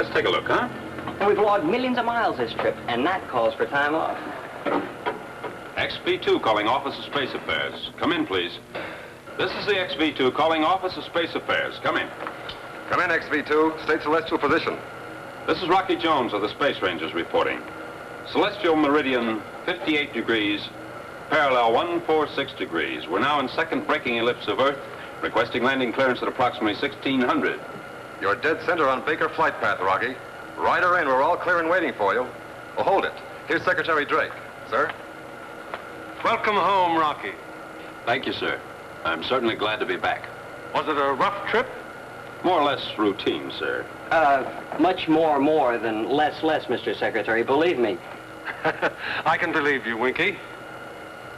let's take a look, huh? And we've logged millions of miles this trip, and that calls for time off. XB2 calling Office of Space Affairs. Come in, please. This is the XB2 calling Office of Space Affairs. Come in. Come in, XB2. State celestial position. This is Rocky Jones of the Space Rangers reporting. Celestial meridian 58 degrees, parallel 146 degrees. We're now in second braking ellipse of Earth, requesting landing clearance at approximately 1600. You're dead center on Baker flight path, Rocky. Ride her in. We're all clear and waiting for you. Oh, hold it. Here's Secretary Drake. Sir? Welcome home, Rocky. Thank you, sir. I'm certainly glad to be back. Was it a rough trip? More or less routine, sir. Much more than less, Mr. Secretary, believe me. I can believe you, Winky.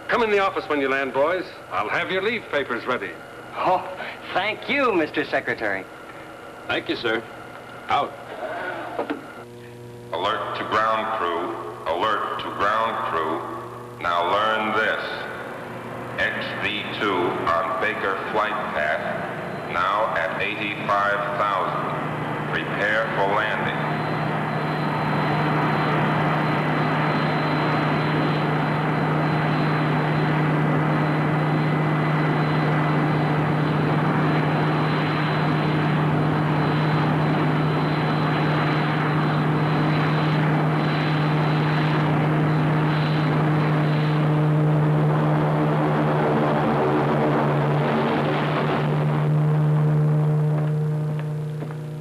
Come in the office when you land, boys. I'll have your leave papers ready. Oh, thank you, Mr. Secretary. Thank you, sir. Out. Alert to ground crew. Alert to ground crew. Now learn this. XV2 on Baker flight path, now at 85,000. Prepare for landing.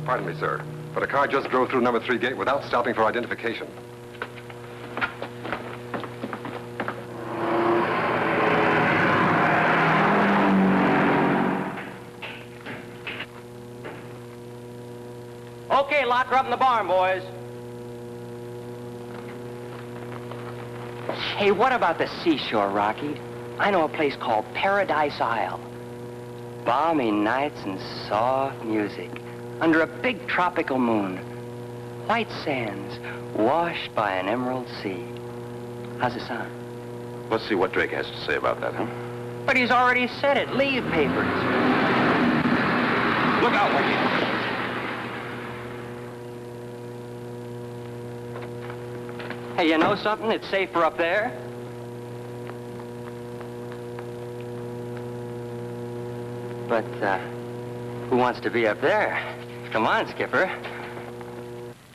Pardon me, sir, but a car just drove through number 3 gate without stopping for identification. Okay, lock her up in the barn, boys. Hey, what about the seashore, Rocky? I know a place called Paradise Isle. Balmy nights and soft music. Under a big tropical moon. White sands, washed by an emerald sea. How's it sound? Let's see what Drake has to say about that, huh? But he's already said it. Leave papers. Look out, Winky. Hey, you know something? It's safer up there. But, who wants to be up there? Come on, Skipper.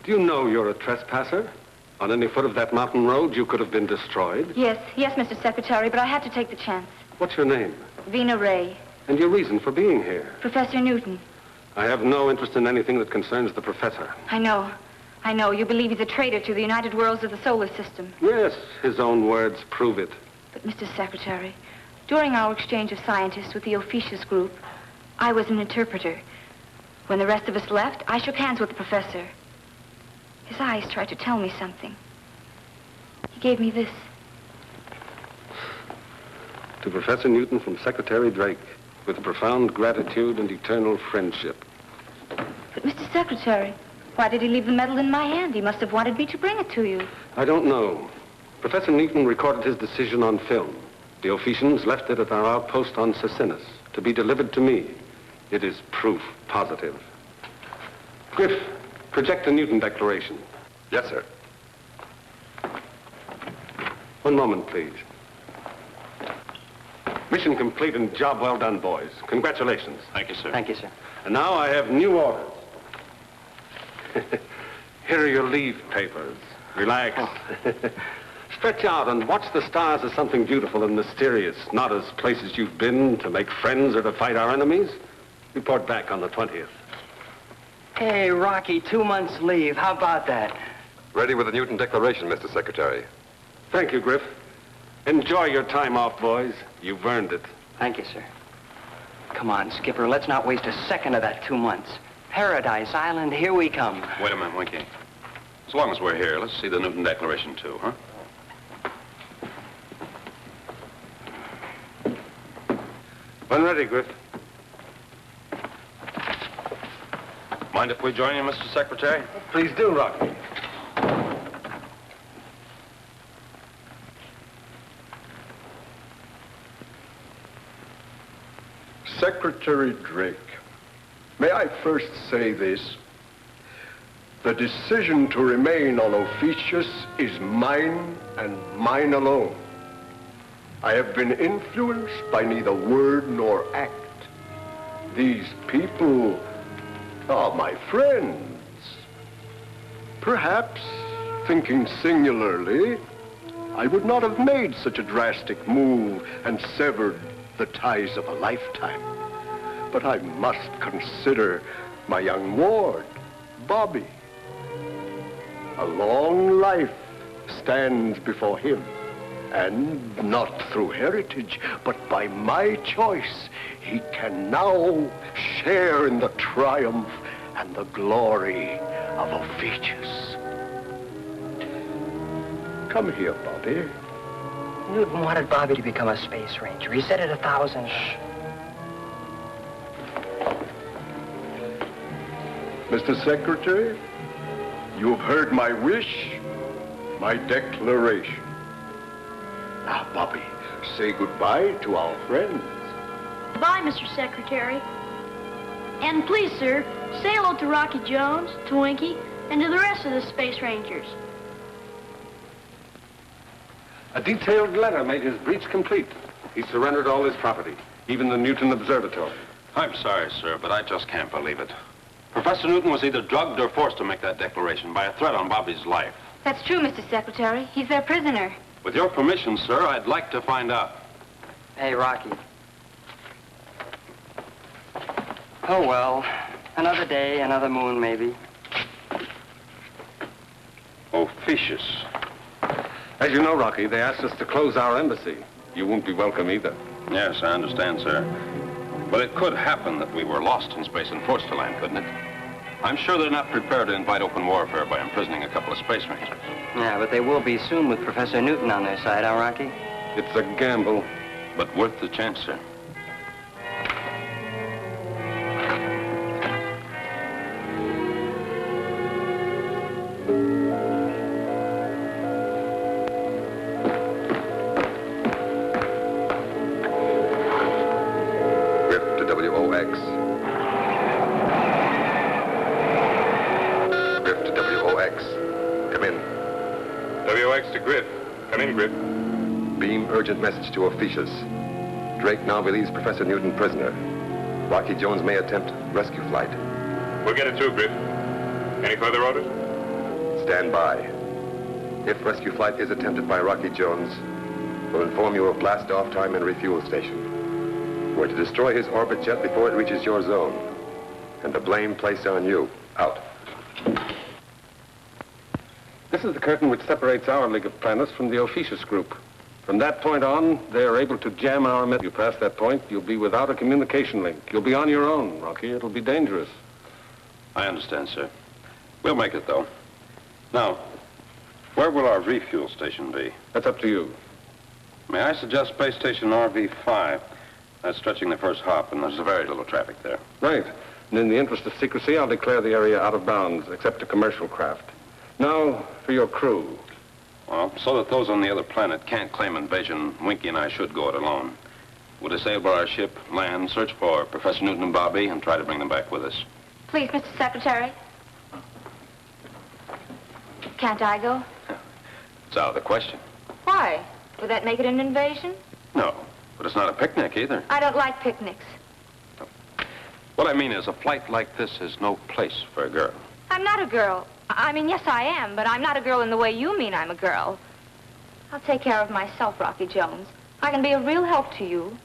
Do you know you're a trespasser? On any foot of that mountain road, you could have been destroyed. Yes, Mr. Secretary, but I had to take the chance. What's your name? Vina Ray. And your reason for being here? Professor Newton. I have no interest in anything that concerns the professor. I know. You believe he's a traitor to the United Worlds of the solar system. Yes, his own words prove it. But, Mr. Secretary, during our exchange of scientists with the Officious group, I was an interpreter. When the rest of us left, I shook hands with the professor. His eyes tried to tell me something. He gave me this. To Professor Newton from Secretary Drake, with profound gratitude and eternal friendship. But, Mr. Secretary, why did he leave the medal in my hand? He must have wanted me to bring it to you. I don't know. Professor Newton recorded his decision on film. The Ophicians left it at our outpost on Cecinus to be delivered to me. It is proof positive. Griff, project the Newton Declaration. Yes, sir. One moment, please. Mission complete and job well done, boys. Congratulations. Thank you, sir. Thank you, sir. And now I have new orders. Here are your leave papers. Relax. Oh. Stretch out and watch the stars as something beautiful and mysterious, not as places you've been to make friends or to fight our enemies. Report back on the 20th. Hey, Rocky, 2 months leave. How about that? Ready with the Newton Declaration, Mr. Secretary. Thank you, Griff. Enjoy your time off, boys. You've earned it. Thank you, sir. Come on, Skipper, let's not waste a second of that 2 months. Paradise Island, here we come. Wait a minute, Winky. As long as we're here, let's see the Newton Declaration, too, huh? When ready, Griff. Mind if we join you, Mr. Secretary? Please do, Rocky. Secretary Drake, may I first say this? The decision to remain on Ophiuchus is mine and mine alone. I have been influenced by neither word nor act. These people are my friends. Perhaps, thinking singularly, I would not have made such a drastic move and severed the ties of a lifetime. But I must consider my young ward, Bobby. A long life stands before him, and not through heritage, but by my choice, he can now share in the triumph and the glory of Ophiuchus. Come here, Bobby. Newton wanted Bobby to become a space ranger. He said it 1,000. Mr. Secretary, you've heard my wish, my declaration. Now, Bobby, say goodbye to our friends. Goodbye, Mr. Secretary. And please, sir, say hello to Rocky Jones, to Winky, and to the rest of the Space Rangers. A detailed letter made his breach complete. He surrendered all his property, even the Newton Observatory. I'm sorry, sir, but I just can't believe it. Professor Newton was either drugged or forced to make that declaration by a threat on Bobby's life. That's true, Mr. Secretary. He's their prisoner. With your permission, sir, I'd like to find out. Hey, Rocky. Oh, well. Another day, another moon, maybe. Ophiuchus. As you know, Rocky, they asked us to close our embassy. You won't be welcome either. Yes, I understand, sir. But it could happen that we were lost in space and forced to land, couldn't it? I'm sure they're not prepared to invite open warfare by imprisoning a couple of space rangers. Yeah, but they will be soon with Professor Newton on their side, huh, Rocky? It's a gamble. But worth the chance, sir. Urgent message to Ophiuchus. Drake now believes Professor Newton prisoner. Rocky Jones may attempt rescue flight. We'll get it through, Griff. Any further orders? Stand by. If rescue flight is attempted by Rocky Jones, we'll inform you of blast-off time and refuel station. We're to destroy his orbit jet before it reaches your zone. And the blame placed on you. Out. This is the curtain which separates our League of Planets from the Ophiuchus group. From that point on, they are able to jam our met. You pass that point, you'll be without a communication link. You'll be on your own, Rocky. It'll be dangerous. I understand, sir. We'll make it, though. Now, where will our refuel station be? That's up to you. May I suggest space station RV-5? That's stretching the first hop, and there's very little traffic there. Right. And in the interest of secrecy, I'll declare the area out of bounds, except to commercial craft. Now, for your crew. Well, so that those on the other planet can't claim invasion, Winky and I should go it alone. We'll disable our ship, land, search for Professor Newton and Bobby, and try to bring them back with us. Please, Mr. Secretary. Can't I go? It's out of the question. Why? Would that make it an invasion? No, but it's not a picnic either. I don't like picnics. What I mean is, a flight like this is no place for a girl. I'm not a girl. I mean, yes, I am, but I'm not a girl in the way you mean I'm a girl. I'll take care of myself, Rocky Jones. I can be a real help to you.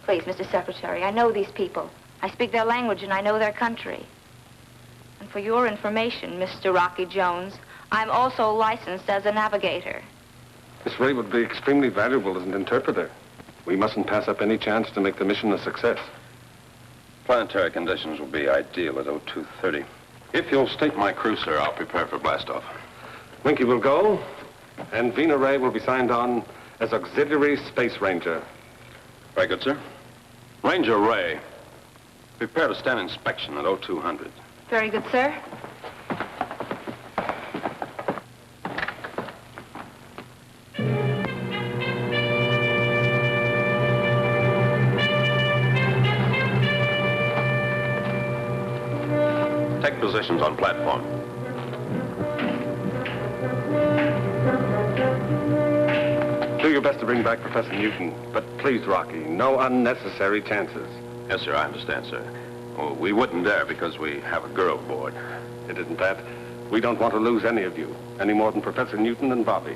Please, Mr. Secretary, I know these people. I speak their language and I know their country. And for your information, Mr. Rocky Jones, I'm also licensed as a navigator. Miss Ray would be extremely valuable as an interpreter. We mustn't pass up any chance to make the mission a success. Planetary conditions will be ideal at 0230. If you'll state my crew, sir, I'll prepare for blastoff. Winky will go, and Vina Ray will be signed on as Auxiliary Space Ranger. Very good, sir. Ranger Ray, prepare to stand inspection at 0200. Very good, sir. Take positions on platform. your best to bring back Professor Newton. But please, Rocky, no unnecessary chances. Yes, sir, I understand, sir. Oh, we wouldn't dare because we have a girl aboard. It isn't that. We don't want to lose any of you, any more than Professor Newton and Bobby.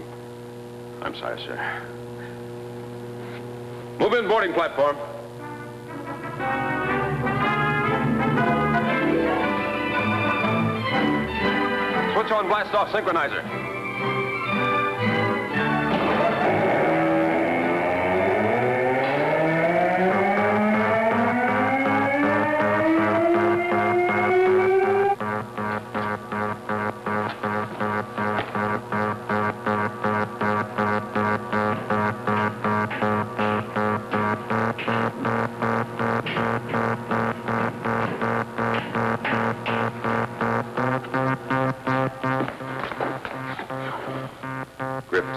I'm sorry, sir. Move in boarding platform. Switch on blast-off synchronizer.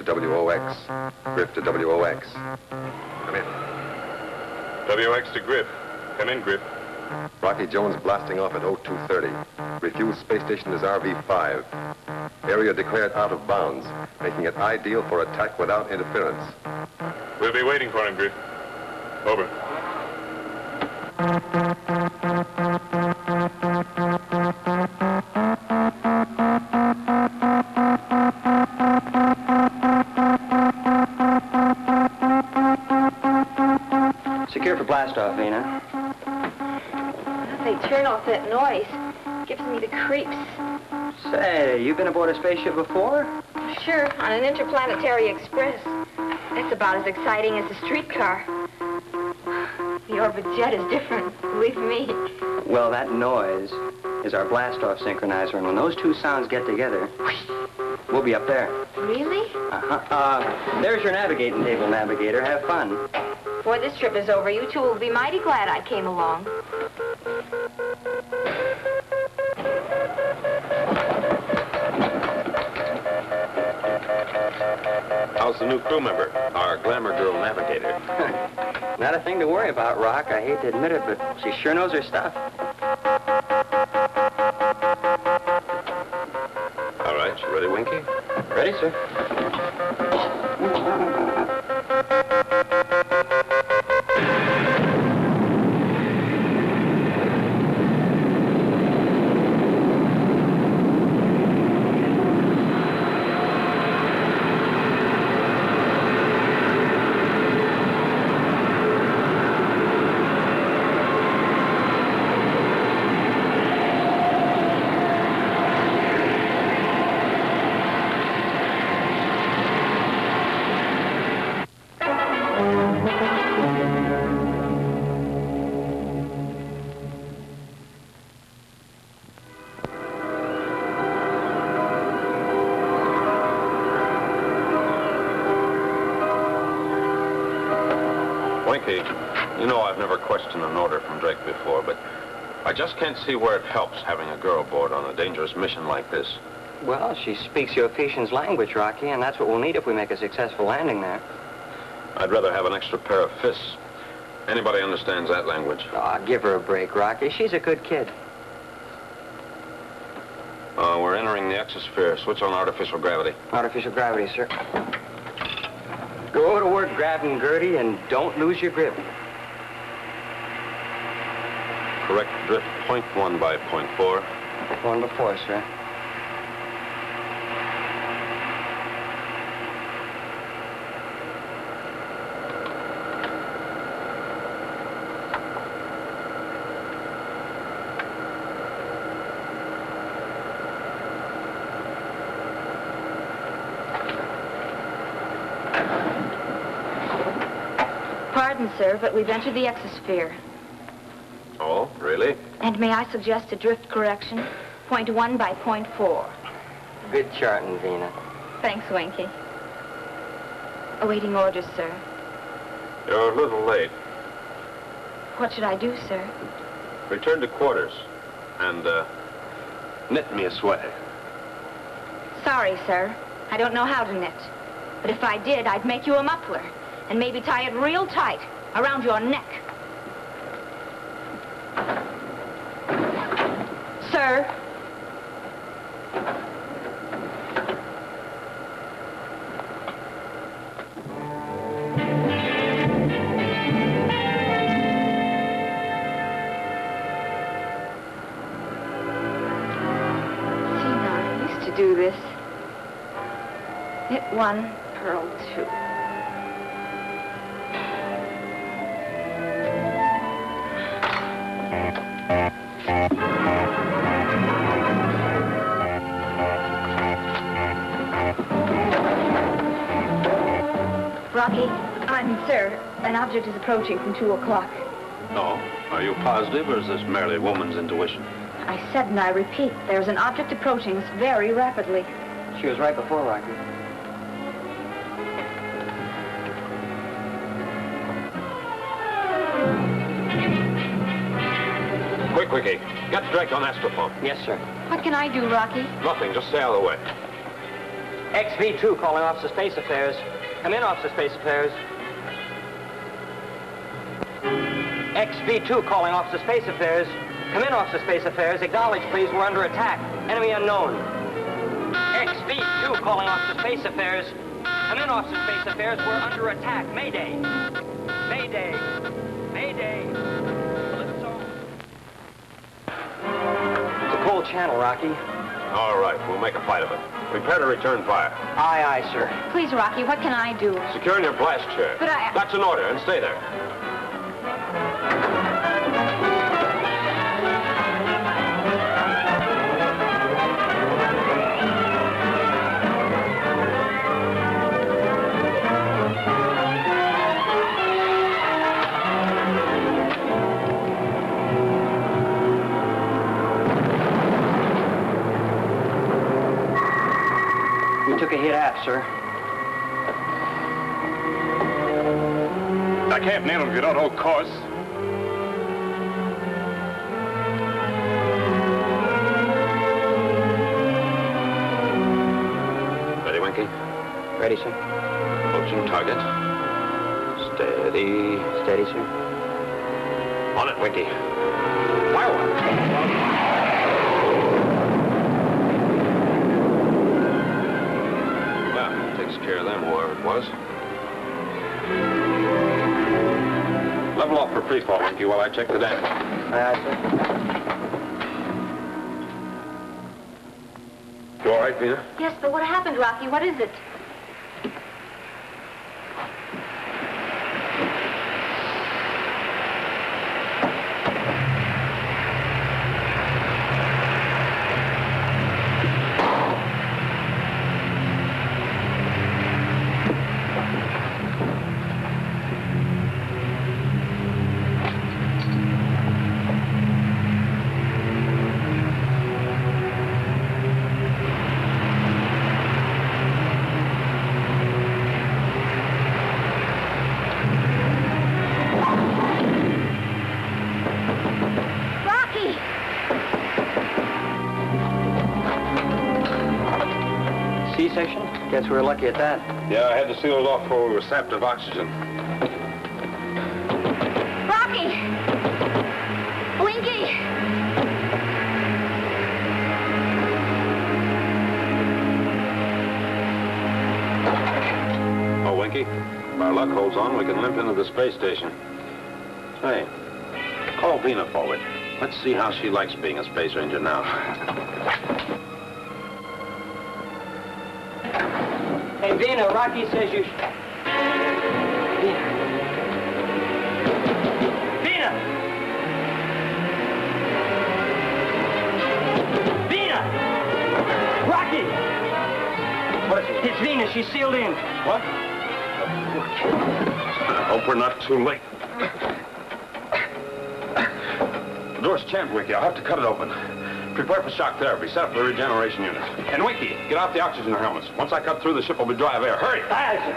WOX. Griff to WOX. Come in. WX to Griff. Come in, Griff. Rocky Jones blasting off at 0230. Refused space station is RV-5. Area declared out of bounds, making it ideal for attack without interference. We'll be waiting for him, Griff. Over. Secure for blast-off, Vina. They turn off that noise. Gives me the creeps. Say, you been aboard a spaceship before? Sure, on an interplanetary express. That's about as exciting as a streetcar. The orbit jet is different, believe me. Well, that noise is our blast-off synchronizer, and when those two sounds get together, we'll be up there. Really? There's your navigating table, navigator. Have fun. Before this trip is over, you two will be mighty glad I came along. How's the new crew member, our glamour girl navigator? Not a thing to worry about, Rock. I hate to admit it, but she sure knows her stuff. All right, you ready, Winky? Ready, sir. Winky, you know I've never questioned an order from Drake before, but I just can't see where it helps having a girl aboard on a dangerous mission like this. Well, she speaks the Ophesian's language, Rocky, and that's what we'll need if we make a successful landing there. I'd rather have an extra pair of fists. Anybody understands that language? Aw, give her a break, Rocky. She's a good kid. We're entering the exosphere. Switch on artificial gravity. Artificial gravity, sir. Go to work grabbing Gertie and don't lose your grip. Correct drift 0.1 by 0.4. One before, sir. Pardon, sir, but we've entered the exosphere. Oh, really? And may I suggest a drift correction? 0.1 by 0.4. Good charting, Vina. Thanks, Winky. Awaiting orders, sir. You're a little late. What should I do, sir? Return to quarters and, knit me a sweater. Sorry, sir. I don't know how to knit. But if I did, I'd make you a muffler and maybe tie it real tight around your neck. Sir? do this. Hit 1, pearl 2. Rocky, sir, an object is approaching from 2 o'clock. No. Are you positive, or is this merely woman's intuition? I said, and I repeat, there's an object approaching us very rapidly. She was right before, Rocky. Quick, Wiki. Get Drake on astropump. Yes, sir. What can I do, Rocky? Nothing. Just stay out of the way. XV2 calling Office of Space Affairs. Come in, Office of Space Affairs. XV2 calling Office of Space Affairs. Come in, Office of Space Affairs. Acknowledge, please. We're under attack. Enemy unknown. XV2 calling Office of Space Affairs. Come in, Office of Space Affairs. We're under attack. Mayday. Mayday. Mayday. Calypso. It's a cold channel, Rocky. All right. We'll make a fight of it. Prepare to return fire. Aye, aye, sir. Please, Rocky, what can I do? Secure in your blast chair. But That's an order, and stay there. We took a hit aft, sir. I can't nail him, get out of course. Ready, Winky? Ready, sir. Approaching target. Steady. Steady, sir. On it, Winky. Fire one. Takes care of them, whoever it was. Level off for free fall, Winky, while I check the damage. Aye, sir. You all right, Vina? Yes, but what happened, Rocky? What is it? C-section? Guess we were lucky at that. Yeah, I had to seal it off before we were sapped of oxygen. Rocky! Winky! Oh, Winky, if our luck holds on, we can limp into the space station. Hey, call Vina forward. Let's see how she likes being a space ranger now. Hey, Vina, Rocky says you... Vina! Vina! Rocky! What is it? It's Vina. She's sealed in. What? I hope we're not too late. The door's jammed, Winky. I'll have to cut it open. Prepare for shock therapy. Set up the regeneration unit. And Winky, get out the oxygen helmets. Once I cut through, the ship will be dry of air. Hurry! Aye, sir.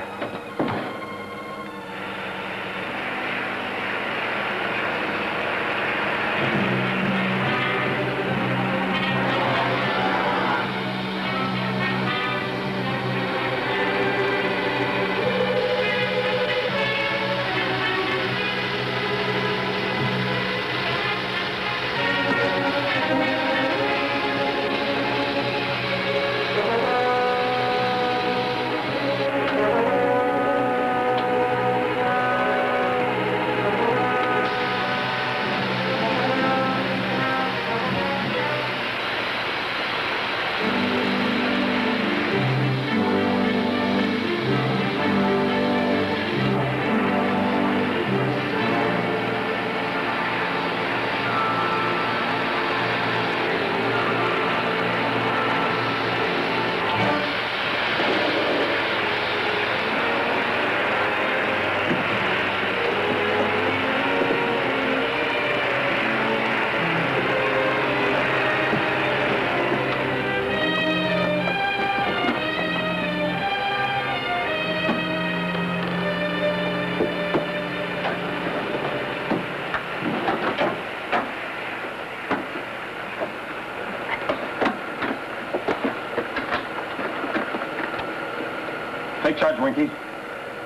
Take charge, Winky.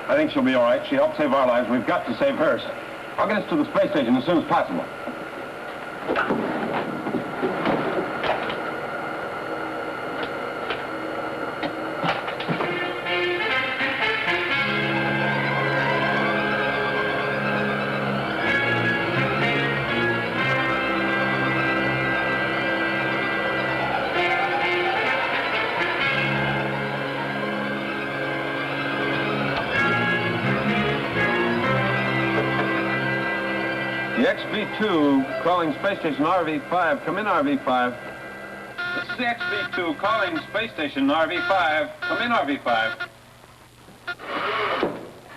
I think she'll be all right. She helped save our lives. We've got to save hers. I'll get us to the space station as soon as possible. The XB-2 calling space station RV-5. Come in, RV-5. This is the XB-2 calling space station RV-5. Come in, RV-5.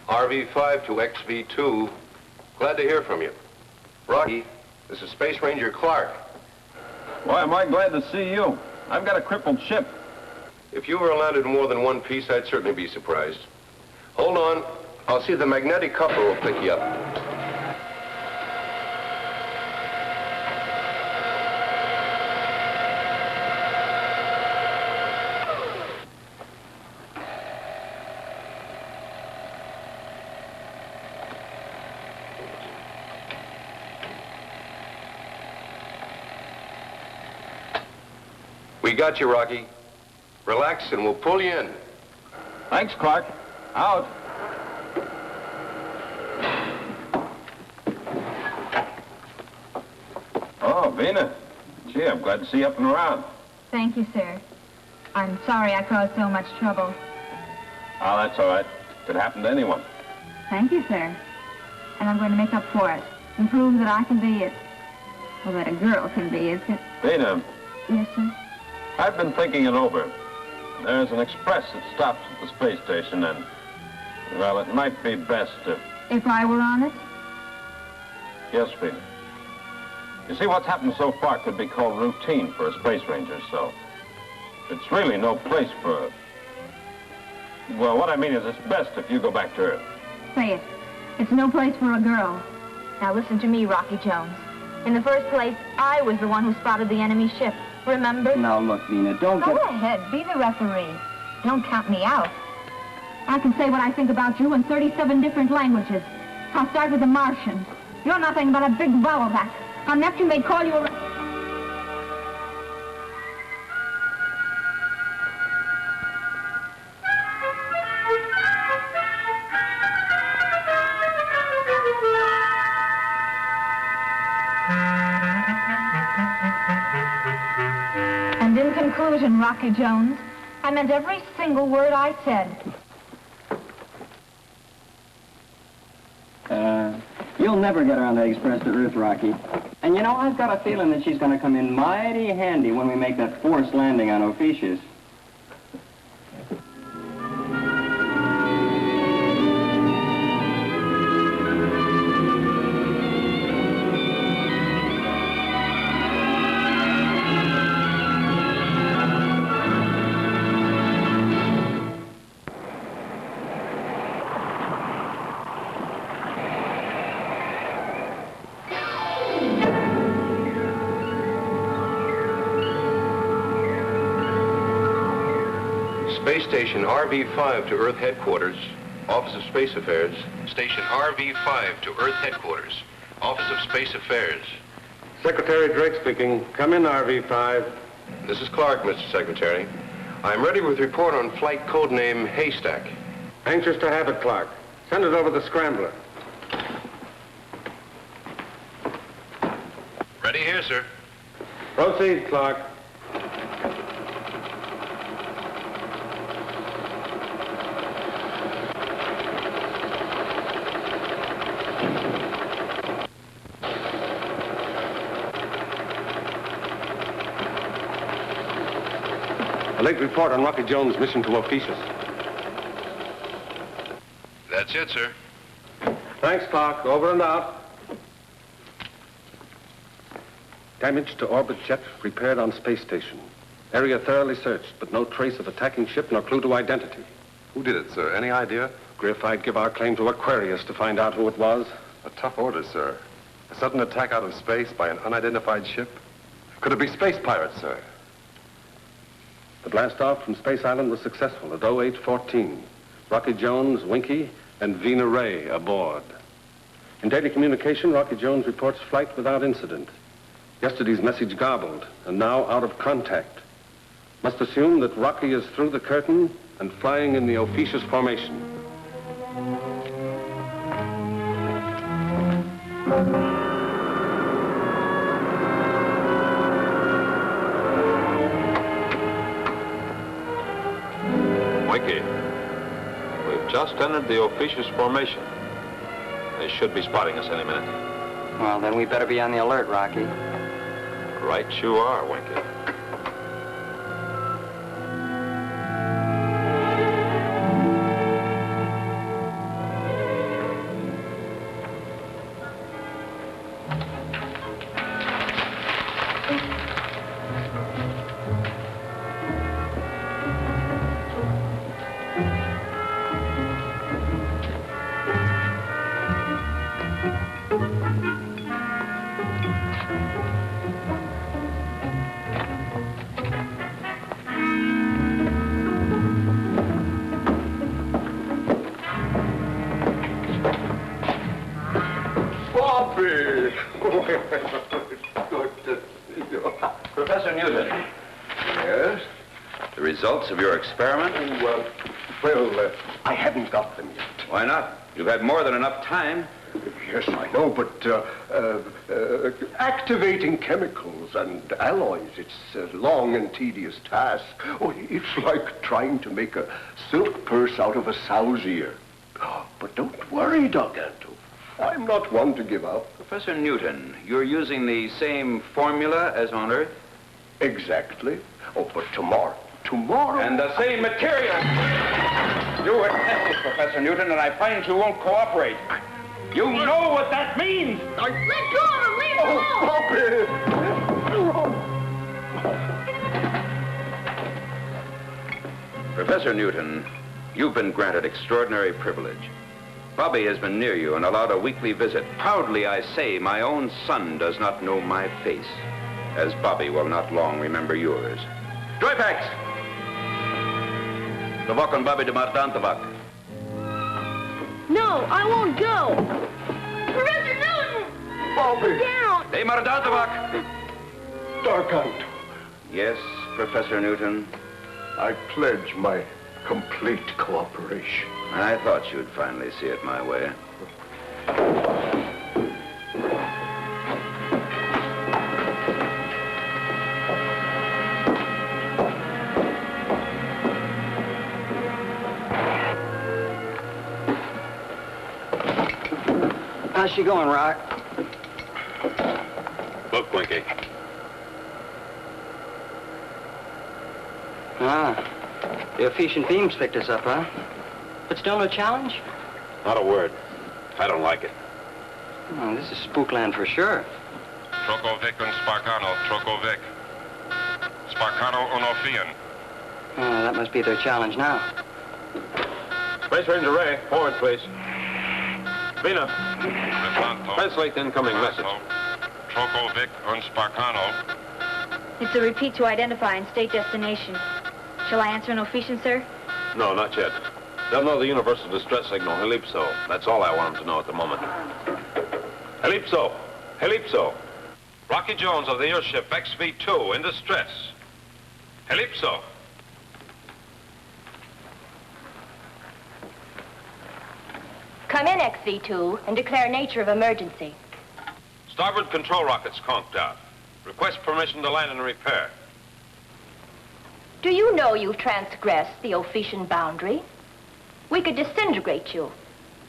RV-5 to XB-2. Glad to hear from you. Rocky, this is Space Ranger Clark. Why am I glad to see you? I've got a crippled ship. If you were landed in more than one piece, I'd certainly be surprised. Hold on. I'll see if the magnetic coupler will pick you up. We got you, Rocky. Relax and we'll pull you in. Thanks, Clark. Out. Oh, Vina. Gee, I'm glad to see you up and around. Thank you, sir. I'm sorry I caused so much trouble. Oh, that's all right. Could happen to anyone. Thank you, sir. And I'm going to make up for it and prove that I can be it. Well, that a girl can be, is it? Vina, Yes, sir. I've been thinking it over. There's an express that stops at the space station and, well, it might be best if... If I were on it? Yes, Vina. You see, what's happened so far could be called routine for a space ranger, so it's really no place for... Well, what I mean is it's best if you go back to Earth. Say it. It's no place for a girl. Now listen to me, Rocky Jones. In the first place, I was the one who spotted the enemy ship. Remember? Now, look, Vina, don't Go get... ahead, be the referee. Don't count me out. I can say what I think about you in 37 different languages. I'll start with the Martians. You're nothing but a big bottle rat. On Neptune, they'd call you a... And in conclusion, Rocky Jones, I meant every single word I said. You'll never get her on that express to Earth, Rocky. And you know, I've got a feeling that she's going to come in mighty handy when we make that forced landing on Ophiuchus. Space Station RV-5 to Earth Headquarters, Office of Space Affairs. Station RV-5 to Earth Headquarters, Office of Space Affairs. Secretary Drake speaking. Come in, RV-5. This is Clark, Mr. Secretary. I'm ready with report on flight codename Haystack. Anxious to have it, Clark. Send it over the scrambler. Ready here, sir. Proceed, Clark. A late report on Rocky Jones' mission to Ophiuchus. That's it, sir. Thanks, Clark. Over and out. Damage to orbit jet repaired on space station. Area thoroughly searched, but no trace of attacking ship nor clue to identity. Who did it, sir? Any idea? Griff, I'd give our claim to Aquarius to find out who it was. A tough order, sir. A sudden attack out of space by an unidentified ship? Could it be space pirates, sir? The blast-off from Space Island was successful at 0814. Rocky Jones, Winky, and Vina Ray aboard. In daily communication, Rocky Jones reports flight without incident. Yesterday's message garbled, and now out of contact. Must assume that Rocky is through the curtain and flying in the officious formation. Winky, we've just entered the officious formation. They should be spotting us any minute. Well, then we better be on the alert, Rocky. Right you are, Winky. Professor Newton. Yes? The results of your experiment? I haven't got them yet. Why not? You've had more than enough time. Yes, I know, but activating chemicals and alloys, it's a long and tedious task. Oh, it's like trying to make a silk purse out of a sow's ear. But don't worry, Gargantua. I'm not one to give up. Professor Newton, you're using the same formula as on Earth? Exactly. Oh, but tomorrow. And the same material. You were tested, Professor Newton, and I find you won't cooperate. You know what that means! Let go of him! Leave him alone! Professor Newton, you've been granted extraordinary privilege. Bobby has been near you and allowed a weekly visit. Proudly I say my own son does not know my face, as Bobby will not long remember yours. Joyfax! Tabak and Bobby de Martin Tabak. No, I won't go! Professor Newton! Bobby! Sit down! Hey, Martin Tabak! Gargantua, Yes, Professor Newton. I pledge my complete cooperation. I thought you'd finally see it my way. How's she going, Rock? Look, Winky. Ah, the efficient beams picked us up, huh? But still no challenge? Not a word. I don't like it. Oh, this is spookland for sure. Trokovic and Sparkano, Trokovic. Sparkano unofian. Oh, that must be their challenge now. Space Ranger Ray, forward, please. Vina, translate the incoming message. Trokovic and Sparkano. It's a repeat to identify and state destination. Shall I answer an officiant, sir? No, not yet. They'll know the universal distress signal, Helipso. That's all I want them to know at the moment. Helipso! Helipso! Rocky Jones of the airship XV-2 in distress. Helipso! Come in, XV-2, and declare nature of emergency. Starboard control rockets conked out. Request permission to land and repair. Do you know you've transgressed the Ophician boundary? We could disintegrate you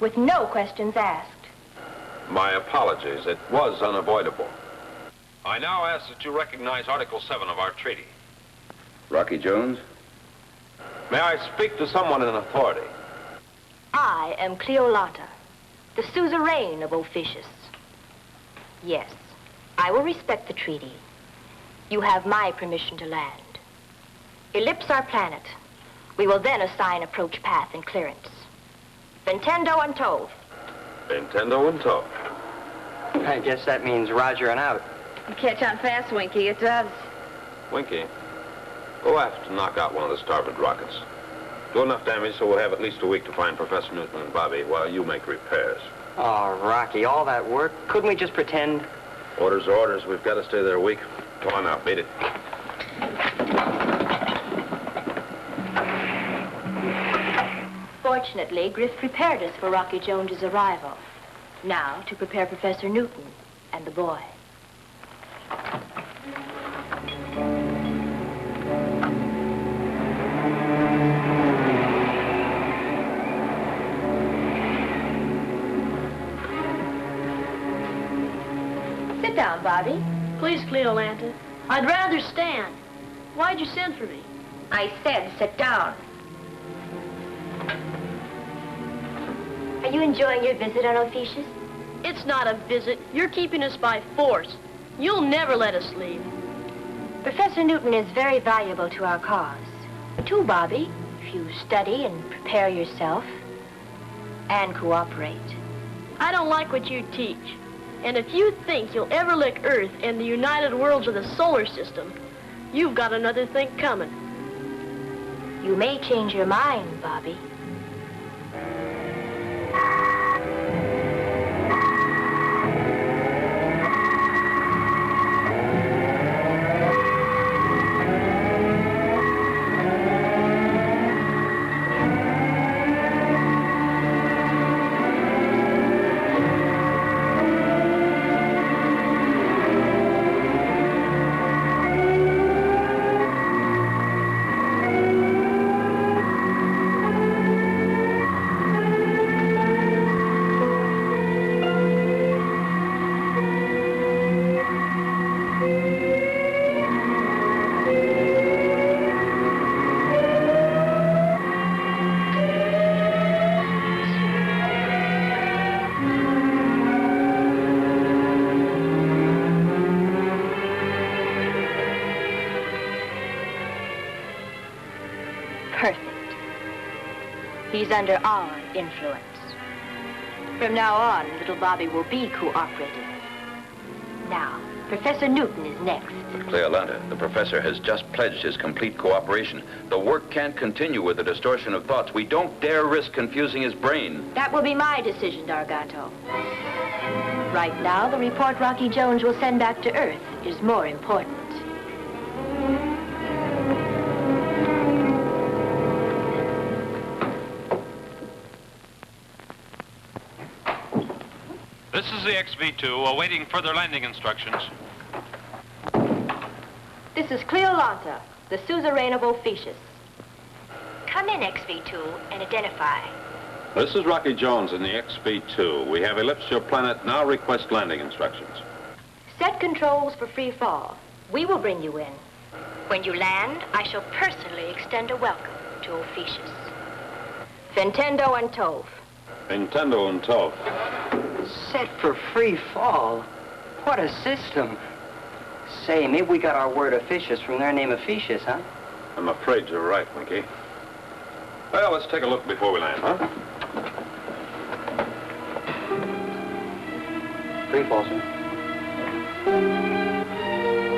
with no questions asked. My apologies. It was unavoidable. I now ask that you recognize Article 7 of our treaty. Rocky Jones? May I speak to someone in authority? I am Cleolata, the suzerain of Ophicius. Yes, I will respect the treaty. You have my permission to land. Ellipse our planet. We will then assign approach path and clearance. Nintendo and Tove. Nintendo and tow. I guess that means Roger and out. You catch on fast, Winky. It does. Winky, go aft to knock out one of the starboard rockets. Do enough damage so we'll have at least a week to find Professor Newton and Bobby while you make repairs. Oh, Rocky, all that work. Couldn't we just pretend? Orders are orders. We've got to stay there a week. Come on now, beat it. Fortunately, Griff prepared us for Rocky Jones's arrival. Now, to prepare Professor Newton and the boy. Sit down, Bobby. Please, Cleolanta. I'd rather stand. Why'd you send for me? I said sit down. Are you enjoying your visit on Ophiuchus? It's not a visit. You're keeping us by force. You'll never let us leave. Professor Newton is very valuable to our cause. Too, Bobby, if you study and prepare yourself and cooperate. I don't like what you teach. And if you think you'll ever lick Earth and the United Worlds of the solar system, you've got another think coming. You may change your mind, Bobby. He's under our influence. From now on, little Bobby will be cooperative. Now, Professor Newton is next. But Cleolanta, the professor has just pledged his complete cooperation. The work can't continue with the distortion of thoughts. We don't dare risk confusing his brain. That will be my decision, Dargato. Right now, the report Rocky Jones will send back to Earth is more important. This is the XV-2, awaiting further landing instructions. This is Cleolanta, the suzerain of Ophiuchus. Come in, XV-2, and identify. This is Rocky Jones in the XV-2. We have ellipsed your planet. Now request landing instructions. Set controls for free fall. We will bring you in. When you land, I shall personally extend a welcome to Ophiuchus. Ventendo and Tove. Nintendo and Tove. Set for free fall? What a system. Say, maybe we got our word Ophiuchus from their name Ophiuchus, huh? I'm afraid you're right, Winky. Well, let's take a look before we land, huh? Free fall, sir.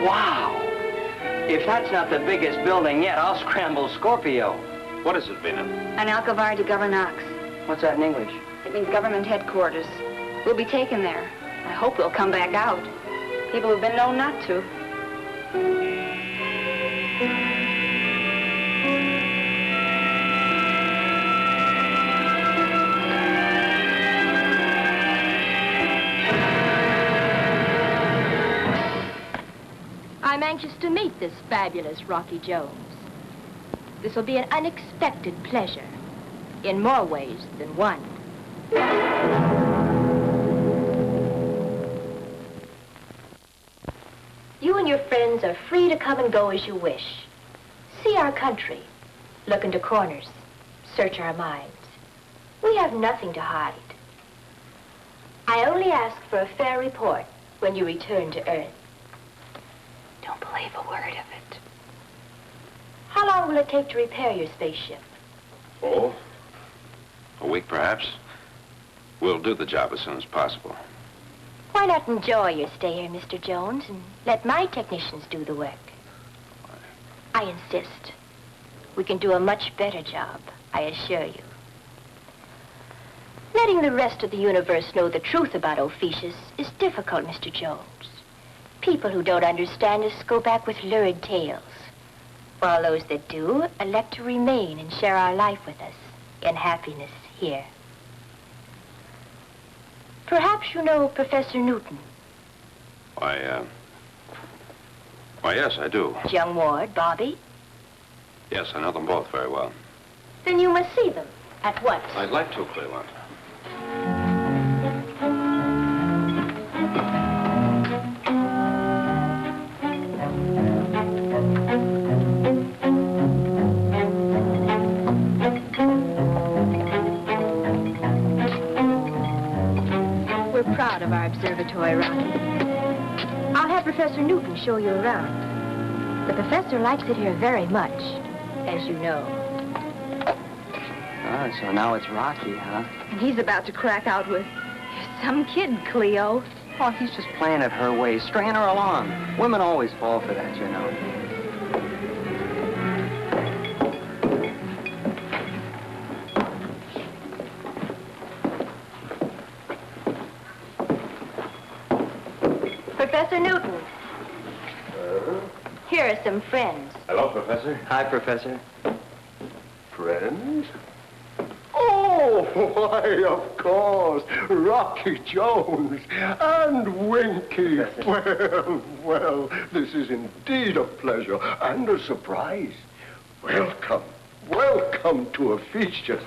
Wow! If that's not the biggest building yet, I'll scramble Scorpio. What is it, Vina? An Alcavar de Governax. What's that in English? It means government headquarters. We'll be taken there. I hope we'll come back out. People have been known not to. I'm anxious to meet this fabulous Rocky Jones. This will be an unexpected pleasure, in more ways than one. You and your friends are free to come and go as you wish. See our country, look into corners, search our minds. We have nothing to hide. I only ask for a fair report when you return to Earth. Don't believe a word of it. How long will it take to repair your spaceship? Oh, a week perhaps. We'll do the job as soon as possible. Why not enjoy your stay here, Mr. Jones, and let my technicians do the work? I insist. we can do a much better job, I assure you. Letting the rest of the universe know the truth about Ophiuchus is difficult, Mr. Jones. People who don't understand us go back with lurid tales, while those that do elect to remain and share our life with us in happiness here. Perhaps you know Professor Newton. Why, yes, I do. Young Ward, Bobby. Yes, I know them both very well. Then you must see them at once. I'd like to, Cleveland. We're proud of our observatory, Rocky. I'll have Professor Newton show you around. The professor likes it here very much, as you know. Ah, so now it's Rocky, huh? And he's about to crack out with, "You're some kid, Cleo." Oh, he's just playing it her way, stringing her along. Women always fall for that, you know. Professor Newton. Here are some friends. Hello, Professor. Hi, Professor. Friends? Oh, why, of course, Rocky Jones and Winky. Well, this is indeed a pleasure and a surprise. Welcome to Ophiuchus.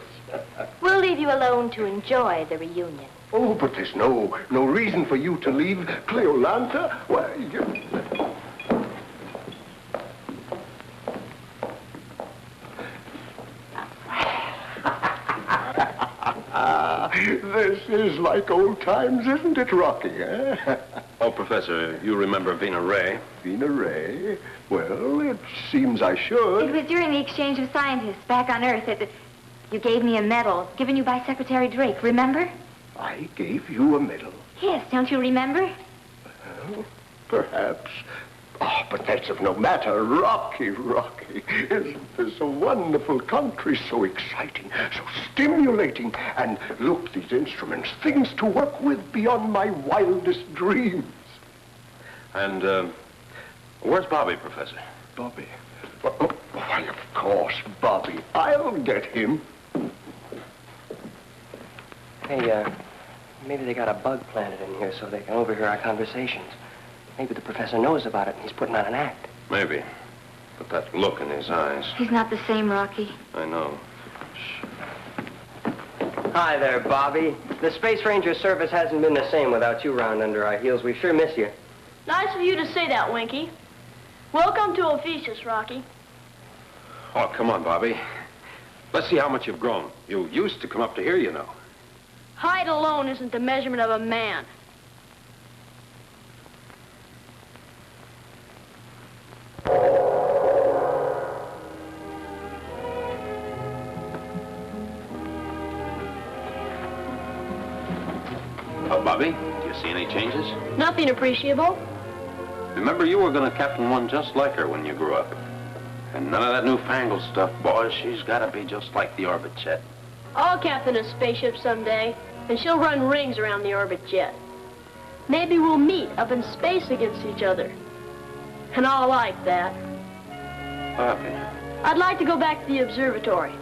We'll leave you alone to enjoy the reunion. Oh, but there's no reason for you to leave Cleolanta. Why, this is like old times, isn't it, Rocky, eh? Oh, Professor, you remember Vina Ray? Vina Ray? Well, it seems I It should. was during the exchange of scientists back on Earth that you gave me a medal given you by Secretary Drake, remember? I gave you a medal. Yes, don't you remember? Well, perhaps. Oh, but that's of no matter. Rocky. Isn't this a wonderful country? So exciting, so stimulating. And look, these instruments, things to work with beyond my wildest dreams. And, where's Bobby, Professor? Bobby? Oh, why, of course, Bobby. I'll get him. Hey, maybe they got a bug planted in here so they can overhear our conversations. Maybe the professor knows about it and he's putting on an act. Maybe. But that look in his eyes. He's not the same, Rocky. I know. Hi there, Bobby. The Space Ranger service hasn't been the same without you round under our heels. We sure miss you. Nice of you to say that, Winky. Welcome to Ophiuchus, Rocky. Oh, come on, Bobby. Let's see how much you've grown. You used to come up to here, you know. Height alone isn't the measurement of a man. Oh, Bobby, do you see any changes? Nothing appreciable. Remember, you were going to captain one just like her when you grew up. And none of that newfangled stuff, boys. She's got to be just like the orbit jet. I'll captain a spaceship someday, and she'll run rings around the orbit jet. Maybe we'll meet up in space against each other. And I'll like that. Bobby. I'd like to go back to the observatory.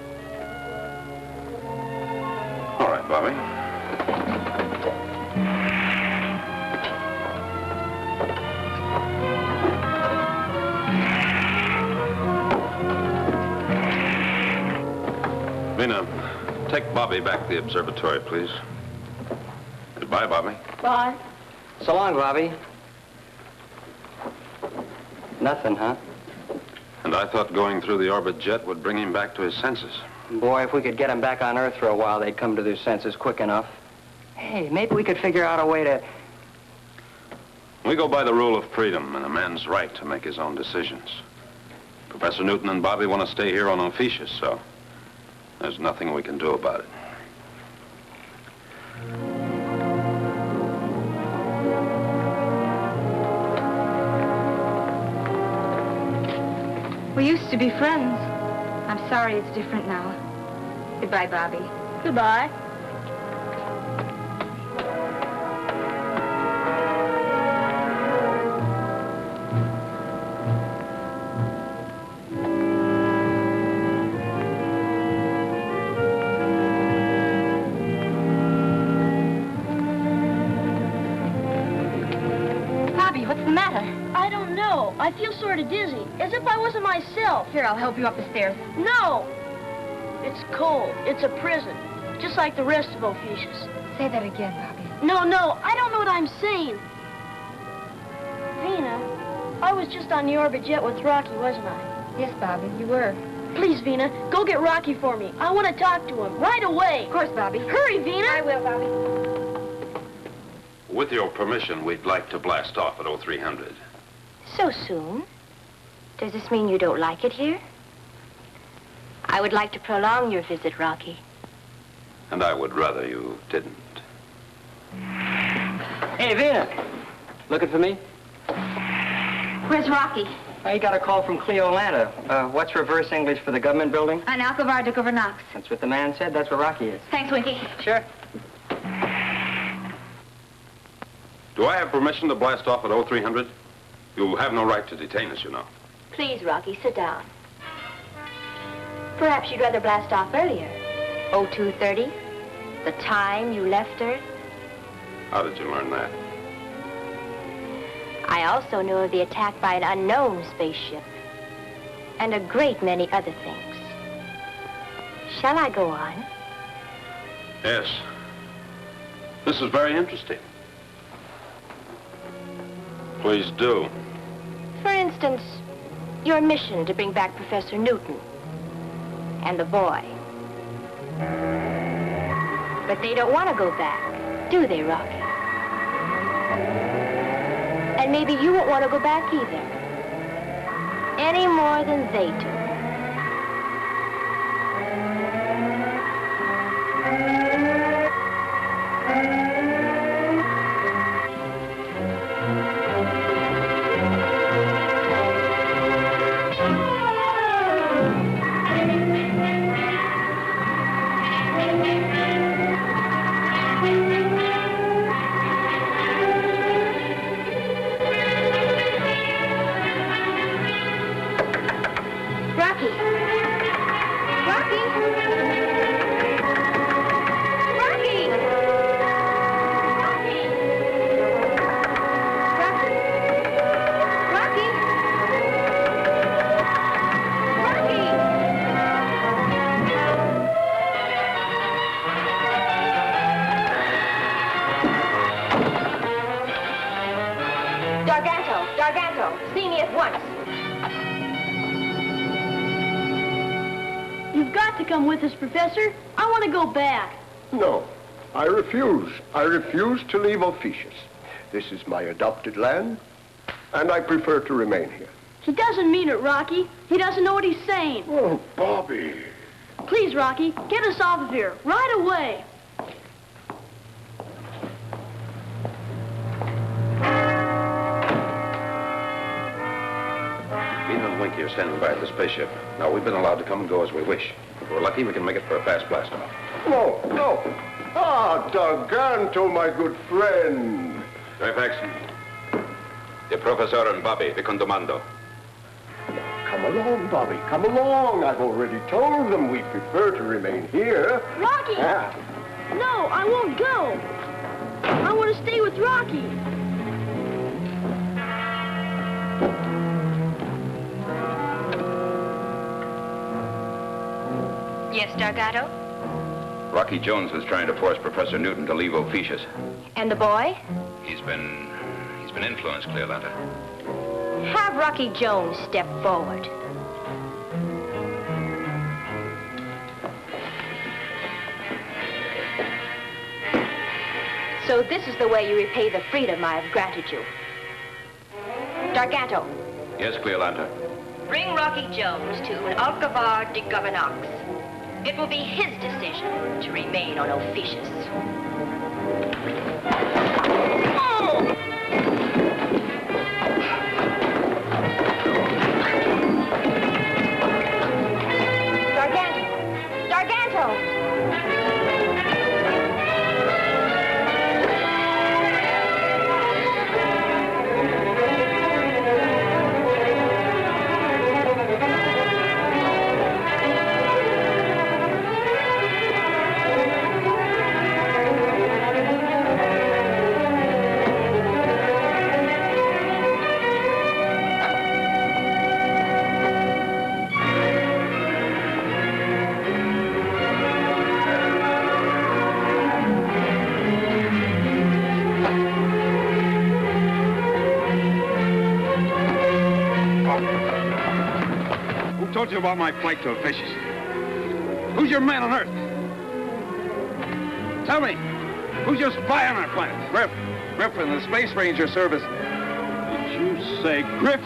All right, Bobby. Vina, take Bobby back to the observatory, please. Goodbye, Bobby. Bye. So long, Bobby. Nothing, huh? And I thought going through the orbit jet would bring him back to his senses. Boy, if we could get him back on Earth for a while, they'd come to their senses quick enough. Hey, maybe we could figure out a way to... We go by the rule of freedom and a man's right to make his own decisions. Professor Newton and Bobby want to stay here on Ophiuchus, so there's nothing we can do about it. We used to be friends. I'm sorry it's different now. Goodbye, Bobby. Goodbye. Bobby, what's the matter? I don't know. I feel sort of dizzy, as if I wasn't myself. Here, I'll help you up the stairs. No! It's cold. It's a prison, just like the rest of Ophiuchus. Say that again, Bobby. No, I don't know what I'm saying. Vina, I was just on the orbit jet with Rocky, wasn't I? Yes, Bobby, you were. Please, Vina, go get Rocky for me. I want to talk to him right away. Of course, Bobby. Hurry, Vina. I will, Bobby. With your permission, we'd like to blast off at 0300. So soon? Does this mean you don't like it here? I would like to prolong your visit, Rocky. And I would rather you didn't. Hey, Vina. Looking for me? Where's Rocky? I got a call from Cleolanta. What's reverse English for the government building? An Alcovar de Gouvernance. That's what the man said. That's where Rocky is. Thanks, Winky. Sure. Do I have permission to blast off at 0300? You have no right to detain us, you know. Please, Rocky, sit down. Perhaps you'd rather blast off earlier. 0230? The time you left Earth? How did you learn that? I also know of the attack by an unknown spaceship. And a great many other things. Shall I go on? Yes. This is very interesting. Please do. For instance, your mission to bring back Professor Newton and the boy. But they don't want to go back, do they, Rocky? And maybe you won't want to go back either. Any more than they do. You've got to come with us, Professor. I want to go back. No, I refuse. I refuse to leave Ophiuchus. This is my adopted land, and I prefer to remain here. He doesn't mean it, Rocky. He doesn't know what he's saying. Oh, Bobby. Please, Rocky, get us off of here right away. Vina and Winky are standing by at the spaceship. Now, we've been allowed to come and go as we wish. If we're lucky, we can make it for a fast blast-off. No, no. Ah, Garganto, my good friend. Fairfax. The Professor and Bobby, the Condomando. Come along, Bobby, come along. I've already told them we prefer to remain here. Rocky! Ah. No, I won't go. I want to stay with Rocky. Yes, Dargato? Rocky Jones was trying to force Professor Newton to leave Ophiuchus. And the boy? He's been influenced, Cleolanta. Have Rocky Jones step forward. So this is the way you repay the freedom I have granted you. Dargato. Yes, Cleolanta. Bring Rocky Jones to an Alcovar de Gouvernance. It will be his decision to remain on Ophiuchus. Who told you about my flight to Officious? Who's your man on Earth? Tell me, who's your spy on our planet? Griff. Griff in the Space Ranger Service. Did you say Griff?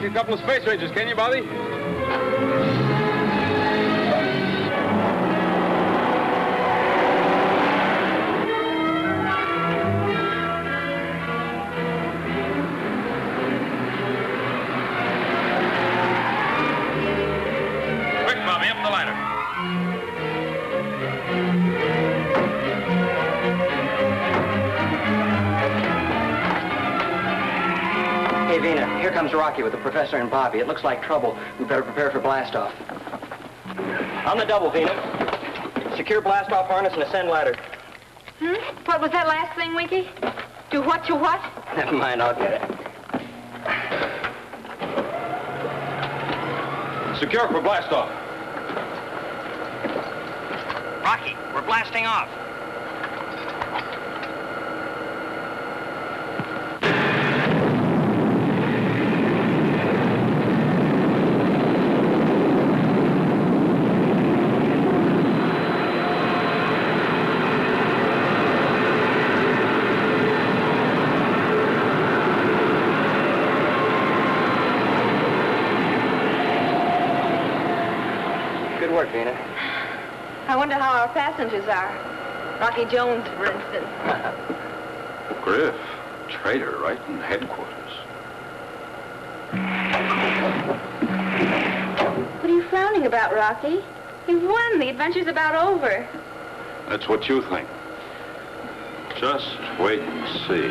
A couple of Space Rangers, can you, Bobby? Quick, Bobby, up the ladder. Hey, Vina, here comes Rocky with the professor and Bobby. It looks like trouble. We better prepare for blastoff. On the double, Vina. Secure blastoff harness and ascend ladder. What was that last thing, Winky? Do what to what? Never mind, I'll get it. Secure for blastoff. Rocky, we're blasting off. Good work, Vina. I wonder how our passengers are. Rocky Jones, for instance. Griff, traitor right in headquarters. What are you frowning about, Rocky? You've won. The adventure's about over. That's what you think. Just wait and see.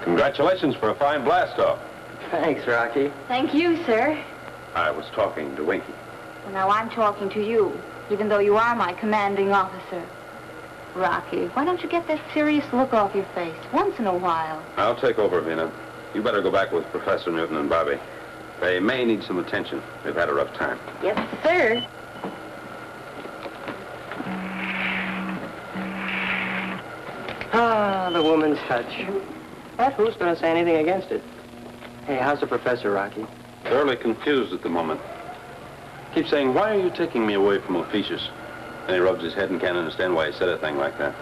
Congratulations for a fine blast-off. Thanks, Rocky. Thank you, sir. I was talking to Winky. Well, now I'm talking to you, even though you are my commanding officer. Rocky, why don't you get that serious look off your face once in a while? I'll take over, Vina. You better go back with Professor Newton and Bobby. They may need some attention. They've had a rough time. Yes, sir. Ah, the woman's touch. But who's going to say anything against it? Hey, how's the professor, Rocky? Thoroughly confused at the moment. Keeps saying, why are you taking me away from Officious? And he rubs his head and can't understand why he said a thing like that.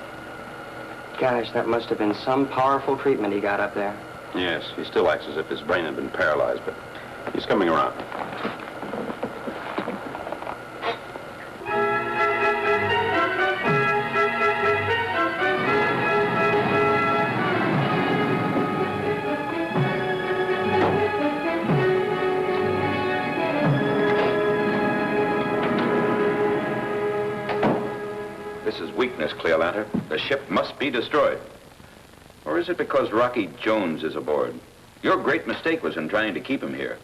Gosh, that must have been some powerful treatment he got up there. Yes, he still acts as if his brain had been paralyzed, but he's coming around. This is weakness, Cleolanta. The ship must be destroyed. Or is it because Rocky Jones is aboard? Your great mistake was in trying to keep him here.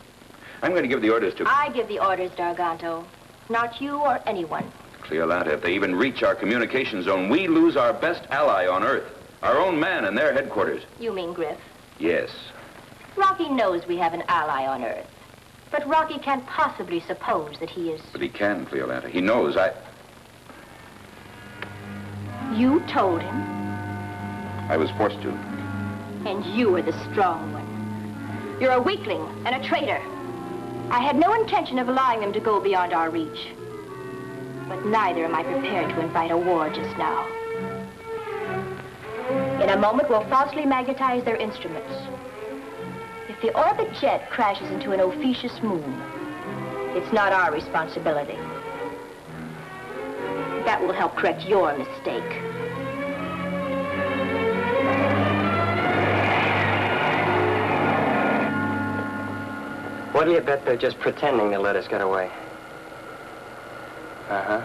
I'm going to give the orders to... I give the orders, Darganto. Not you or anyone. Cleolanta, if they even reach our communication zone, we lose our best ally on Earth. Our own man in their headquarters. You mean Griff? Yes. Rocky knows we have an ally on Earth. But Rocky can't possibly suppose that he is... But he can, Cleolanta. He knows You told him? I was forced to. And you are the strong one. You're a weakling and a traitor. I had no intention of allowing them to go beyond our reach. But neither am I prepared to invite a war just now. In a moment, we'll falsely magnetize their instruments. If the orbit jet crashes into an Ophiuchus moon, it's not our responsibility. That will help correct your mistake. What do you bet they're just pretending to let us get away? Uh-huh.